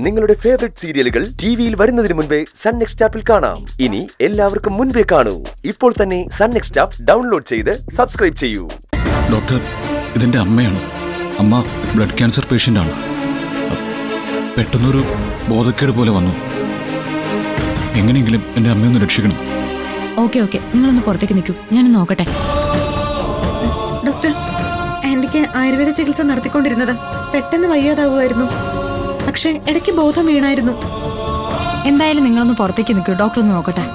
നിങ്ങളുടെ ഫേവറേറ്റ് സീരിയലുകൾ ടിവിയിൽ വരുന്നതിന് മുൻപേ സൺ നെക്സ്റ്റ് ആപ്പിൽ കാണാം. ഇനി എല്ലാവർക്കും മുൻപേ കാണൂ. ഇപ്പോൾ തന്നെ സൺ നെക്സ്റ്റ് ആപ്പ് ഡൗൺലോഡ് ചെയ്ത് സബ്സ്ക്രൈബ് ചെയ്യൂ. ഡോക്ടർ, ഇതെന്റെ അമ്മയാണ്. അമ്മ ബ്ലഡ് ക്യാൻസർ പേഷ്യന്റ് ആണ്. പെട്ടെന്നൊരു ബോധക്കേട് പോലെ വന്നു. എങ്ങനെയെങ്കിലും എന്റെ അമ്മയൊന്ന് രക്ഷിക്കണം. ഓക്കെ നിങ്ങളൊന്ന് പുറത്തേക്ക് നിൽക്കൂ, ഞാനൊന്ന് നോക്കട്ടെ. ഡോക്ടർ, ആന്റിക്ക് ആയുർവേദ ചികിത്സ നടത്തിക്കൊണ്ടിരുന്നത് പെട്ടെന്ന് വയ്യാതാവുമായിരുന്നു. പക്ഷെ ഇടയ്ക്ക് ബോധം വീണായിരുന്നു. എന്തായാലും നിങ്ങളൊന്ന് പുറത്തേക്ക് നിൽക്കൂ, ഡോക്ടർ ഒന്ന് നോക്കട്ടെ.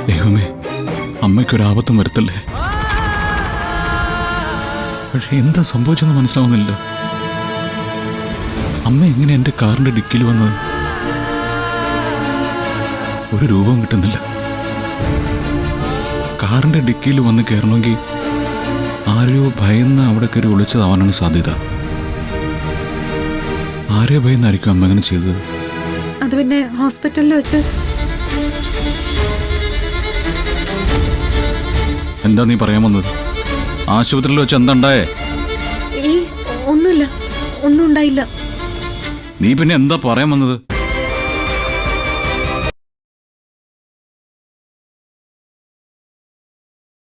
ദൈവമേ, അമ്മയ്ക്കൊരാപത്തും വരുത്തല്ലേ. പക്ഷെ എന്താ സംഭവിച്ചെന്ന് മനസ്സിലാവുന്നില്ല. അമ്മ എങ്ങനെ എന്റെ കാറിന്റെ ഡിക്കിൽ വന്നത്? ഒരു രൂപവും കിട്ടുന്നില്ല. കാറിന്റെ ഡിക്കിയിൽ വന്ന് കയറണമെങ്കിൽ ആരെയോ ഭയന്ന് അവിടെ കയറി ഒളിച്ചതാവാനാണ് സാധ്യത. ആരെയോ ഭയന്നായിരിക്കും അമ്മ അങ്ങനെ ചെയ്തത്. അത് പിന്നെ ഹോസ്പിറ്റലിൽ വെച്ച്. എന്താ നീ പറയാൻ വന്നത്? ആശുപത്രിയിൽ വെച്ച് എന്താ ഉണ്ടായേ? ഒന്നുമില്ല, ഒന്നും ഉണ്ടായില്ല. നീ പിന്നെ എന്താ പറയാൻ വന്നത്?